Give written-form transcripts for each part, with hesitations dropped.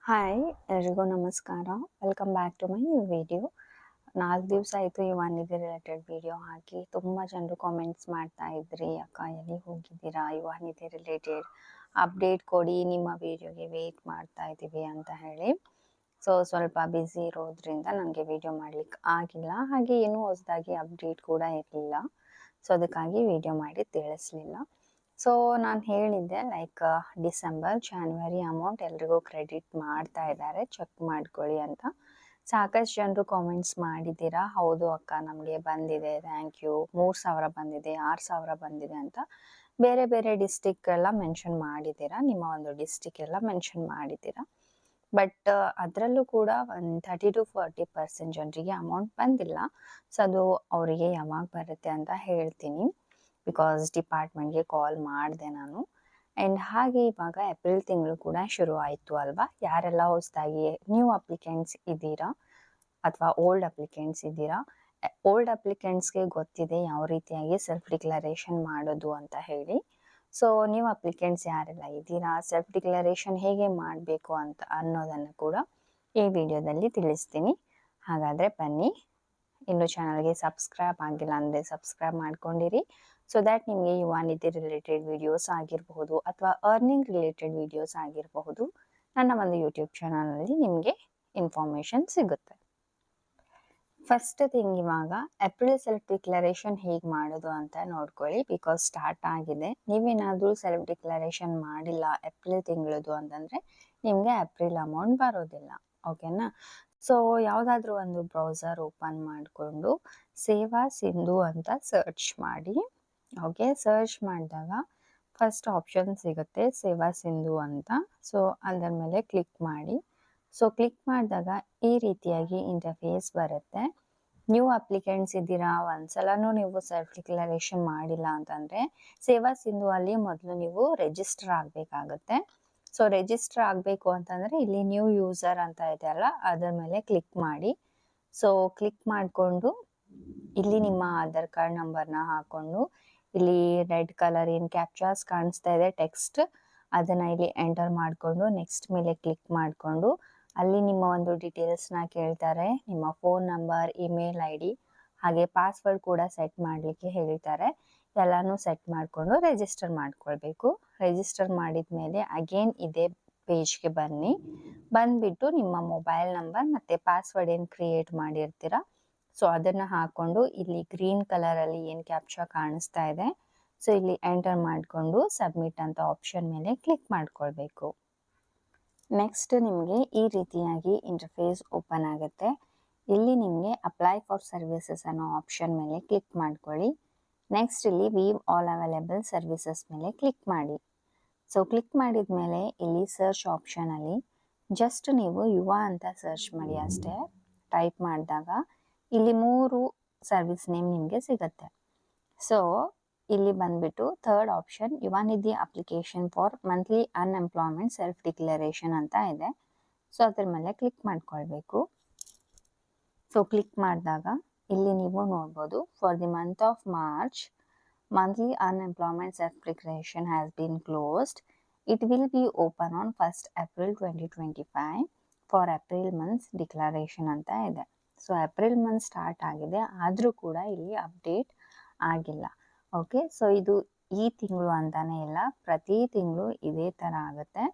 Hi ಎಲ್ರಿಗೂ ನಮಸ್ಕಾರ. Welcome back to my new video. 4 ದಿವಸ ಆಯಿತು ಈ ವಾಣಿಜ್ಯ ರಿಲೇಟೆಡ್ ವಿಡಿಯೋ ಹಾಕಿ. ತುಂಬ ಜನರು ಕಾಮೆಂಟ್ಸ್ ಮಾಡ್ತಾ ಇದ್ರಿ, ಅಕ್ಕ ಎಲ್ಲಿ ಹೋಗಿದ್ದೀರಾ, ಈ ವಾಣಿಜ್ಯ ರಿಲೇಟೆಡ್ ಅಪ್ಡೇಟ್ ಕೊಡಿ, ನಿಮ್ಮ ವಿಡಿಯೋಗೆ ವೆಯ್ಟ್ ಮಾಡ್ತಾ ಇದ್ದೀವಿ ಅಂತ ಹೇಳಿ. ಸೊ ಸ್ವಲ್ಪ ಬ್ಯುಸಿ ಇರೋದ್ರಿಂದ ನನಗೆ ವಿಡಿಯೋ ಮಾಡ್ಲಿಕ್ಕೆ ಆಗಿಲ್ಲ. ಹಾಗೆ ಏನೂ ಹೊಸದಾಗಿ ಅಪ್ಡೇಟ್ ಕೂಡ ಇರಲಿಲ್ಲ. ಸೊ ಅದಕ್ಕಾಗಿ ವಿಡಿಯೋ ಮಾಡಿ ತಿಳಿಸ್ಲಿಲ್ಲ. ಸೊ ನಾನು ಹೇಳಿದ್ದೆ ಲೈಕ್ ಡಿಸೆಂಬರ್ ಜಾನ್ವರಿ ಅಮೌಂಟ್ ಎಲ್ರಿಗೂ ಕ್ರೆಡಿಟ್ ಮಾಡ್ತಾ ಇದ್ದಾರೆ, ಚೆಕ್ ಮಾಡ್ಕೊಳ್ಳಿ ಅಂತ. ಸಾಕಷ್ಟು ಜನರು ಕಾಮೆಂಟ್ಸ್ ಮಾಡಿದ್ದೀರಾ, ಹೌದು ಅಕ್ಕ ನಮಗೆ ಬಂದಿದೆ, ಥ್ಯಾಂಕ್ ಯು, 3,000 ಬಂದಿದೆ, 6,000 ಬಂದಿದೆ ಅಂತ ಬೇರೆ ಬೇರೆ ಡಿಸ್ಟಿಕ್ ಎಲ್ಲ ಮೆನ್ಷನ್ ಮಾಡಿದ್ದೀರಾ, ನಿಮ್ಮ ಒಂದು ಡಿಸ್ಟಿಕ್ ಎಲ್ಲ ಮೆನ್ಷನ್ ಮಾಡಿದ್ದೀರಾ. ಬಟ್ ಅದರಲ್ಲೂ ಕೂಡ ಒಂದು 30-40% ಜನರಿಗೆ ಅಮೌಂಟ್ ಬಂದಿಲ್ಲ. ಸೊ ಅದು ಅವರಿಗೆ ಯಾವಾಗ ಬರುತ್ತೆ ಅಂತ ಹೇಳ್ತೀನಿ, ಬಿಕಾಸ್ ಡಿಪಾರ್ಟ್ಮೆಂಟ್ಗೆ ಕಾಲ್ ಮಾಡಿದೆ ನಾನು. ಆ್ಯಂಡ್ ಹಾಗೆ ಇವಾಗ ಏಪ್ರಿಲ್ ತಿಂಗಳು ಕೂಡ ಶುರು ಆಯಿತು ಅಲ್ವಾ. ಯಾರೆಲ್ಲ ಹೊಸದಾಗಿ ನ್ಯೂ ಅಪ್ಲಿಕೆಂಟ್ಸ್ ಇದ್ದೀರಾ ಅಥವಾ ಓಲ್ಡ್ ಅಪ್ಲಿಕೆಂಟ್ಸ್ ಇದ್ದೀರಾ, ಓಲ್ಡ್ ಅಪ್ಲಿಕೆಂಟ್ಸ್ಗೆ ಗೊತ್ತಿದೆ ಯಾವ ರೀತಿಯಾಗಿ ಸೆಲ್ಫ್ ಡಿಕ್ಲರೇಷನ್ ಮಾಡೋದು ಅಂತ ಹೇಳಿ. ಸೊ ನ್ಯೂ ಅಪ್ಲಿಕೆಂಟ್ಸ್ ಯಾರೆಲ್ಲ ಇದ್ದೀರಾ, ಸೆಲ್ಫ್ ಡಿಕ್ಲರೇಷನ್ ಹೇಗೆ ಮಾಡಬೇಕು ಅಂತ ಅನ್ನೋದನ್ನು ಕೂಡ ಈ ವಿಡಿಯೋದಲ್ಲಿ ತಿಳಿಸ್ತೀನಿ. ಹಾಗಾದರೆ ಬನ್ನಿ. ಇನ್ನು ಚಾನಲ್ಗೆ ಸಬ್ಸ್ಕ್ರೈಬ್ ಆಗಿಲ್ಲ ಅಂದರೆ ಸಬ್ಸ್ಕ್ರೈಬ್ ಮಾಡ್ಕೊಂಡಿರಿ, ಸೊ ದ್ಯಾಟ್ ನಿಮಗೆ ಈ ವಾಣಿಜ್ಯ ರಿಲೇಟೆಡ್ ವಿಡಿಯೋಸ್ ಆಗಿರಬಹುದು ಅಥವಾ ಅರ್ನಿಂಗ್ ರಿಲೇಟೆಡ್ ವಿಡಿಯೋಸ್ ಆಗಿರಬಹುದು ನನ್ನ ಒಂದು ಯೂಟ್ಯೂಬ್ ಚಾನಲಲ್ಲಿ ನಿಮಗೆ ಇನ್ಫಾರ್ಮೇಷನ್ ಸಿಗುತ್ತೆ. ಫಸ್ಟ್ ಥಿಂಗ್, ಇವಾಗ ಏಪ್ರಿಲ್ ಸೆಲ್ಫ್ ಡಿಕ್ಲರೇಷನ್ ಹೇಗೆ ಮಾಡೋದು ಅಂತ ನೋಡ್ಕೊಳ್ಳಿ, ಬಿಕಾಸ್ ಸ್ಟಾರ್ಟ್ ಆಗಿದೆ. ನೀವೇನಾದರೂ ಸೆಲ್ಫ್ ಡಿಕ್ಲರೇಷನ್ ಮಾಡಿಲ್ಲ ಏಪ್ರಿಲ್ ತಿಂಗಳದು ಅಂತಂದರೆ ನಿಮಗೆ ಏಪ್ರಿಲ್ ಅಮೌಂಟ್ ಬರೋದಿಲ್ಲ, ಓಕೆನಾ. ಸೊ ಯಾವುದಾದ್ರೂ ಒಂದು ಬ್ರೌಸರ್ ಓಪನ್ ಮಾಡಿಕೊಂಡು ಸೇವಾ ಸಿಂಧು ಅಂತ ಸರ್ಚ್ ಮಾಡಿ. ಓಕೆ, ಸರ್ಚ್ ಮಾಡಿದಾಗ ಫಸ್ಟ್ ಆಪ್ಷನ್ ಸಿಗುತ್ತೆ ಸೇವಾ ಸಿಂಧು ಅಂತ. ಸೊ ಅದರ ಮೇಲೆ ಕ್ಲಿಕ್ ಮಾಡಿ. ಸೊ ಕ್ಲಿಕ್ ಮಾಡಿದಾಗ ಈ ರೀತಿಯಾಗಿ ಇಂಟರ್ಫೇಸ್ ಬರುತ್ತೆ. ನ್ಯೂ ಅಪ್ಲಿಕೆಂಟ್ಸ್ ಇದ್ದೀರಾ, ಒಂದ್ಸಲನೂ ನೀವು ಸೆಲ್ಫ್ ಡಿಕ್ಲರೇಷನ್ ಮಾಡಿಲ್ಲ ಅಂತಂದರೆ ಸೇವಾ ಸಿಂಧು ಅಲ್ಲಿ ಮೊದಲು ನೀವು ರಿಜಿಸ್ಟರ್ ಆಗಬೇಕಾಗುತ್ತೆ. ಸೊ ರಿಜಿಸ್ಟರ್ ಆಗಬೇಕು ಅಂತಂದರೆ ಇಲ್ಲಿ ನ್ಯೂ ಯೂಸರ್ ಅಂತ ಇದೆ ಅಲ್ಲ, ಅದರ ಮೇಲೆ ಕ್ಲಿಕ್ ಮಾಡಿ. ಸೊ ಕ್ಲಿಕ್ ಮಾಡಿಕೊಂಡು ಇಲ್ಲಿ ನಿಮ್ಮ ಆಧಾರ್ ಕಾರ್ಡ್ ನಂಬರ್ನ ಹಾಕ್ಕೊಂಡು ಇಲ್ಲಿ ರೆಡ್ ಕಲರ್ ಏನು ಕ್ಯಾಪ್ಚಾಸ್ ಕಾಣಿಸ್ತಾ ಇದೆ ಟೆಕ್ಸ್ಟ್, ಅದನ್ನು ಇಲ್ಲಿ ಎಂಟರ್ ಮಾಡಿಕೊಂಡು ನೆಕ್ಸ್ಟ್ ಮೇಲೆ ಕ್ಲಿಕ್ ಮಾಡಿಕೊಂಡು ಅಲ್ಲಿ ನಿಮ್ಮ ಒಂದು ಡೀಟೇಲ್ಸ್ನ ಕೇಳ್ತಾರೆ. ನಿಮ್ಮ ಫೋನ್ ನಂಬರ್, ಇಮೇಲ್ ID ಹಾಗೆ ಪಾಸ್ವರ್ಡ್ ಕೂಡ ಸೆಟ್ ಮಾಡಲಿಕ್ಕೆ ಹೇಳ್ತಾರೆ. ಎಲ್ಲನೂ ಸೆಟ್ ಮಾಡಿಕೊಂಡು ರಿಜಿಸ್ಟರ್ ಮಾಡ್ಕೊಳ್ಬೇಕು. ರಿಜಿಸ್ಟರ್ ಮಾಡಿದ ಮೇಲೆ ಅಗೇನ್ ಇದೇ ಪೇಜ್ಗೆ ಬನ್ನಿ. ಬಂದುಬಿಟ್ಟು ನಿಮ್ಮ ಮೊಬೈಲ್ ನಂಬರ್ ಮತ್ತು ಪಾಸ್ವರ್ಡ್ ಏನು ಕ್ರಿಯೇಟ್ ಮಾಡಿರ್ತೀರ ಸೊ ಅದನ್ನು ಹಾಕ್ಕೊಂಡು ಇಲ್ಲಿ ಗ್ರೀನ್ ಕಲರಲ್ಲಿ ಏನು ಕ್ಯಾಪ್ಚಾ ಕಾಣಿಸ್ತಾ ಇದೆ ಸೊ ಇಲ್ಲಿ ಎಂಟರ್ ಮಾಡಿಕೊಂಡು ಸಬ್ಮಿಟ್ ಅಂತ ಆಪ್ಷನ್ ಮೇಲೆ ಕ್ಲಿಕ್ ಮಾಡ್ಕೊಳ್ಬೇಕು. ನೆಕ್ಸ್ಟ್ ನಿಮಗೆ ಈ ರೀತಿಯಾಗಿ ಇಂಟರ್ಫೇಸ್ ಓಪನ್ ಆಗುತ್ತೆ. ಇಲ್ಲಿ ನಿಮಗೆ ಅಪ್ಲೈ ಫಾರ್ ಸರ್ವಿಸಸ್ ಅನ್ನೋ ಆಪ್ಷನ್ ಮೇಲೆ ಕ್ಲಿಕ್ ಮಾಡ್ಕೊಳ್ಳಿ. ನೆಕ್ಸ್ಟ್ ಇಲ್ಲಿ ವೀವ್ ಆಲ್ ಅವೈಲೇಬಲ್ ಸರ್ವಿಸಸ್ ಮೇಲೆ ಕ್ಲಿಕ್ ಮಾಡಿ. ಸೊ ಕ್ಲಿಕ್ ಮಾಡಿದ ಮೇಲೆ ಇಲ್ಲಿ ಸರ್ಚ್ ಆಪ್ಷನಲ್ಲಿ ಜಸ್ಟ್ ನೀವು ಯುವ ಅಂತ ಸರ್ಚ್ ಮಾಡಿ ಅಷ್ಟೇ. ಟೈಪ್ ಮಾಡಿದಾಗ ಇಲ್ಲಿ 3 ಸರ್ವಿಸ್ ನೇಮ್ ನಿಮಗೆ ಸಿಗುತ್ತೆ. ಸೊ ಇಲ್ಲಿ ಬಂದ್ಬಿಟ್ಟು third option Yuva Nidhi application for monthly unemployment self declaration ಅಂತ ಇದೆ. ಸೊ ಅದ್ರ ಮೇಲೆ ಕ್ಲಿಕ್ ಮಾಡ್ಕೊಳ್ಬೇಕು. ಸೊ ಕ್ಲಿಕ್ ಮಾಡಿದಾಗ ಇಲ್ಲಿ ನೀವು ನೋಡ್ಬೋದು for the month of March monthly unemployment self declaration has been closed. It will be open on 1st April 2025 for April months declaration ಅಂತ ಇದೆ. ಸೊ ಏಪ್ರಿಲ್ ಮಂತ್ ಸ್ಟಾರ್ಟ್ ಆಗಿದೆ, ಆದರೂ ಕೂಡ ಇಲ್ಲಿ ಅಪ್ಡೇಟ್ ಆಗಿಲ್ಲ. ಓಕೆ, ಸೊ ಇದು ಈ ತಿಂಗಳು ಅಂತಾನೆ ಇಲ್ಲ, ಪ್ರತಿ ತಿಂಗಳು ಇದೇ ಥರ ಆಗುತ್ತೆ.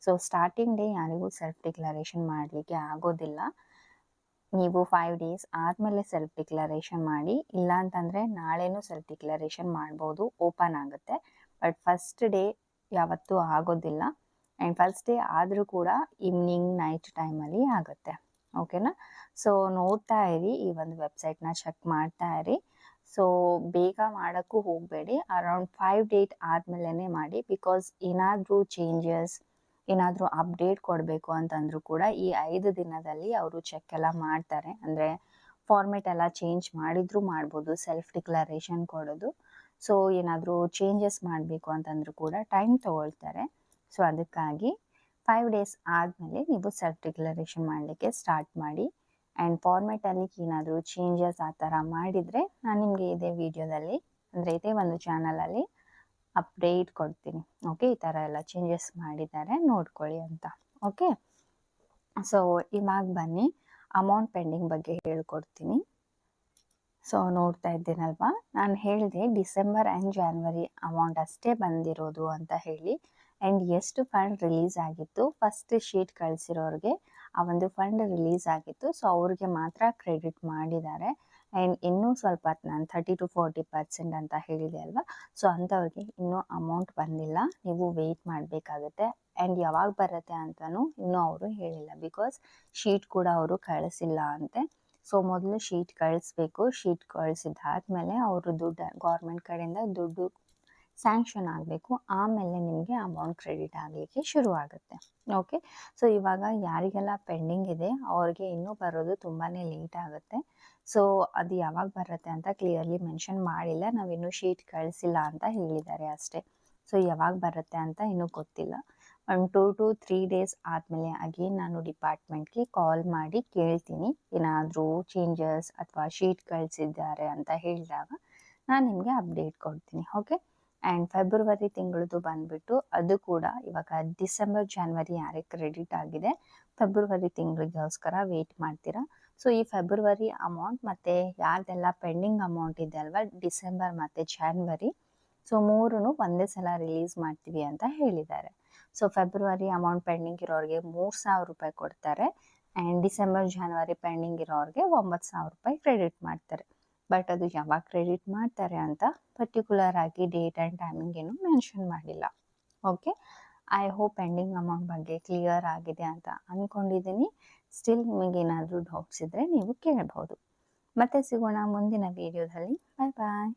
ಸೊ ಸ್ಟಾರ್ಟಿಂಗ್ ಡೇ ಯಾರಿಗೂ ಸೆಲ್ಫ್ ಡಿಕ್ಲರೇಷನ್ ಮಾಡಲಿಕ್ಕೆ ಆಗೋದಿಲ್ಲ. ನೀವು 5 days ಆದಮೇಲೆ ಸೆಲ್ಫ್ ಡಿಕ್ಲರೇಷನ್ ಮಾಡಿ, ಇಲ್ಲ ಅಂತಂದರೆ ನಾಳೆನೂ ಸೆಲ್ಫ್ ಡಿಕ್ಲರೇಷನ್ ಮಾಡ್ಬೋದು, ಓಪನ್ ಆಗುತ್ತೆ. ಬಟ್ ಫಸ್ಟ್ ಡೇ ಯಾವತ್ತೂ ಆಗೋದಿಲ್ಲ. ಆ್ಯಂಡ್ ಫಸ್ಟ್ ಡೇ ಆದರೂ ಕೂಡ ಈವ್ನಿಂಗ್ ನೈಟ್ ಟೈಮಲ್ಲಿ ಆಗುತ್ತೆ, ಓಕೆನಾ. ಸೊ ನೋಡ್ತಾ ಇರಿ, ಈ ಒಂದು ವೆಬ್ಸೈಟ್ನ ಚೆಕ್ ಮಾಡ್ತಾ ಇರಿ. ಸೊ ಬೇಗ ಮಾಡೋಕ್ಕೂ ಹೋಗಬೇಡಿ, ಅರೌಂಡ್ 5 days ಆದಮೇಲೆ ಮಾಡಿ. ಬಿಕಾಸ್ ಏನಾದರೂ ಚೇಂಜಸ್, ಏನಾದರೂ ಅಪ್ಡೇಟ್ ಕೊಡಬೇಕು ಅಂತಂದರೂ ಕೂಡ ಈ 5 ದಿನದಲ್ಲಿ ಅವರು ಚೆಕ್ ಎಲ್ಲ ಮಾಡ್ತಾರೆ. ಅಂದರೆ ಫಾರ್ಮೆಟ್ ಎಲ್ಲ ಚೇಂಜ್ ಮಾಡಿದರೂ ಮಾಡ್ಬೋದು ಸೆಲ್ಫ್ ಡಿಕ್ಲರೇಷನ್ ಕೊಡೋದು. ಸೊ ಏನಾದರೂ ಚೇಂಜಸ್ ಮಾಡಬೇಕು ಅಂತಂದರೂ ಕೂಡ ಟೈಮ್ ತೊಗೊಳ್ತಾರೆ. ಸೊ ಅದಕ್ಕಾಗಿ 5 days ಆದಮೇಲೆ ನೀವು ಸೆಲ್ಫ್ ಡಿಕ್ಲರೇಷನ್ ಮಾಡಲಿಕ್ಕೆ ಸ್ಟಾರ್ಟ್ ಮಾಡಿ. ಆ್ಯಂಡ್ ಫಾರ್ಮೆಟಲ್ಲಿ ಏನಾದರೂ ಚೇಂಜಸ್ ಆ ಥರ ಮಾಡಿದರೆ ನಾನು ನಿಮಗೆ ಇದೇ ವಿಡಿಯೋದಲ್ಲಿ, ಅಂದರೆ ಇದೇ ಒಂದು ಚಾನಲಲ್ಲಿ ಅಪ್ಡೇಟ್ ಕೊಡ್ತೀನಿ. ಓಕೆ, ಈ ಥರ ಎಲ್ಲ ಚೇಂಜಸ್ ಮಾಡಿದ್ದಾರೆ ನೋಡ್ಕೊಳ್ಳಿ ಅಂತ. ಓಕೆ, ಸೊ ಇವಾಗ ಬನ್ನಿ ಅಮೌಂಟ್ ಪೆಂಡಿಂಗ್ ಬಗ್ಗೆ ಹೇಳ್ಕೊಡ್ತೀನಿ. ಸೊ ನೋಡ್ತಾ ಇದ್ದೀನಲ್ವಾ, ನಾನು ಹೇಳಿದೆ ಡಿಸೆಂಬರ್ ಆ್ಯಂಡ್ ಜಾನ್ವರಿ ಅಮೌಂಟ್ ಅಷ್ಟೇ ಬಂದಿರೋದು ಅಂತ ಹೇಳಿ. ಆ್ಯಂಡ್ ಎಷ್ಟು ಫಂಡ್ ರಿಲೀಸ್ ಆಗಿತ್ತು, ಫಸ್ಟ್ ಶೀಟ್ ಕಳಿಸಿರೋರಿಗೆ ಆ ಒಂದು ಫಂಡ್ ರಿಲೀಸ್ ಆಗಿತ್ತು. ಸೊ ಅವ್ರಿಗೆ ಮಾತ್ರ ಕ್ರೆಡಿಟ್ ಮಾಡಿದ್ದಾರೆ. ಆ್ಯಂಡ್ ಇನ್ನೂ ಸ್ವಲ್ಪ ನಾನು 30-40% ಅಂತ ಹೇಳಿದೆ ಅಲ್ವಾ, ಸೊ ಅಂಥವ್ರಿಗೆ ಇನ್ನೂ ಅಮೌಂಟ್ ಬಂದಿಲ್ಲ. ನೀವು ವೆಯ್ಟ್ ಮಾಡಬೇಕಾಗುತ್ತೆ. ಆ್ಯಂಡ್ ಯಾವಾಗ ಬರುತ್ತೆ ಅಂತಲೂ ಇನ್ನೂ ಅವರು ಹೇಳಿಲ್ಲ, ಬಿಕಾಸ್ ಶೀಟ್ ಕೂಡ ಅವರು ಕಳಿಸಿಲ್ಲ ಅಂತೆ. ಸೊ ಮೊದಲು ಶೀಟ್ ಕಳಿಸ್ಬೇಕು. ಶೀಟ್ ಕಳಿಸಿದಾದ್ಮೇಲೆ ಅವರು ದುಡ್ಡು ಗೌರ್ಮೆಂಟ್ ಕಡೆಯಿಂದ ದುಡ್ಡು ಸ್ಯಾಂಕ್ಷನ್ ಆಗಬೇಕು. ಆಮೇಲೆ ನಿಮಗೆ ಅಮೌಂಟ್ ಕ್ರೆಡಿಟ್ ಆಗಲಿಕ್ಕೆ ಶುರು ಆಗುತ್ತೆ. ಓಕೆ, ಸೊ ಇವಾಗ ಯಾರಿಗೆಲ್ಲ ಪೆಂಡಿಂಗ್ ಇದೆ ಅವ್ರಿಗೆ ಇನ್ನೂ ಬರೋದು ತುಂಬಾ ಲೇಟ್ ಆಗುತ್ತೆ. ಸೊ ಅದು ಯಾವಾಗ ಬರುತ್ತೆ ಅಂತ ಕ್ಲಿಯರ್ಲಿ ಮೆನ್ಷನ್ ಮಾಡಿಲ್ಲ. ನಾವಿನ್ನೂ ಶೀಟ್ ಕಳಿಸಿಲ್ಲ ಅಂತ ಹೇಳಿದ್ದಾರೆ ಅಷ್ಟೇ. ಸೊ ಯಾವಾಗ ಬರುತ್ತೆ ಅಂತ ಇನ್ನೂ ಗೊತ್ತಿಲ್ಲ. ಒಂದು 2 to 3 days ಆದಮೇಲೆ ಅಗೇನ್ ನಾನು ಡಿಪಾರ್ಟ್ಮೆಂಟ್ಗೆ ಕಾಲ್ ಮಾಡಿ ಕೇಳ್ತೀನಿ, ಏನಾದರೂ ಚೇಂಜಸ್ ಅಥವಾ ಶೀಟ್ ಕಳಿಸಿದ್ದಾರೆ ಅಂತ ಹೇಳಿದಾಗ ನಾನು ನಿಮಗೆ ಅಪ್ಡೇಟ್ ಕೊಡ್ತೀನಿ. ಓಕೆ, ಆ್ಯಂಡ್ ಫೆಬ್ರವರಿ ತಿಂಗಳದ್ದು ಬಂದುಬಿಟ್ಟು ಅದು ಕೂಡ ಇವಾಗ ಡಿಸೆಂಬರ್ ಜಾನ್ವರಿ ಯಾರಿಗೆ ಕ್ರೆಡಿಟ್ ಆಗಿದೆ, ಫೆಬ್ರವರಿ ತಿಂಗಳಿಗೋಸ್ಕರ ವೆಯ್ಟ್ ಮಾಡ್ತೀರಾ. ಸೊ ಈ ಫೆಬ್ರವರಿ ಅಮೌಂಟ್ ಮತ್ತು ಯಾರ್ದೆಲ್ಲ ಪೆಂಡಿಂಗ್ ಅಮೌಂಟ್ ಇದೆ ಅಲ್ವಾ, ಡಿಸೆಂಬರ್ ಮತ್ತು ಜಾನ್ವರಿ, ಸೊ ಮೂರೂ ಒಂದೇ ಸಲ ರಿಲೀಸ್ ಮಾಡ್ತೀವಿ ಅಂತ ಹೇಳಿದ್ದಾರೆ. ಸೊ ಫೆಬ್ರವರಿ ಅಮೌಂಟ್ ಪೆಂಡಿಂಗ್ ಇರೋರಿಗೆ 3,000 ರೂಪಾಯಿ ಕೊಡ್ತಾರೆ. ಆ್ಯಂಡ್ ಡಿಸೆಂಬರ್ ಜಾನ್ವರಿ ಪೆಂಡಿಂಗ್ ಇರೋರಿಗೆ 9,000 ರೂಪಾಯಿ ಕ್ರೆಡಿಟ್ ಮಾಡ್ತಾರೆ. ಬಟ್ ಅದು ಯಾವಾಗ ಕ್ರೆಡಿಟ್ ಮಾಡ್ತಾರೆ ಅಂತ ಪರ್ಟಿಕ್ಯುಲರ್ ಆಗಿ ಡೇಟ್ ಆ್ಯಂಡ್ ಟೈಮಿಂಗ್ ಏನು ಮೆನ್ಷನ್ ಮಾಡಿಲ್ಲ. Okay, I hope pending amount ಬಗ್ಗೆ ಕ್ಲಿಯರ್ ಆಗಿದೆ ಅಂತ ಅಂದ್ಕೊಂಡಿದ್ದೀನಿ. ಸ್ಟಿಲ್ ನಿಮಗೇನಾದರೂ ಡೌಟ್ಸ್ ಇದ್ದರೆ ನೀವು ಕೇಳ್ಬೋದು. ಮತ್ತೆ ಸಿಗೋಣ ಮುಂದಿನ ವಿಡಿಯೋದಲ್ಲಿ. ಬಾಯ್ ಬಾಯ್.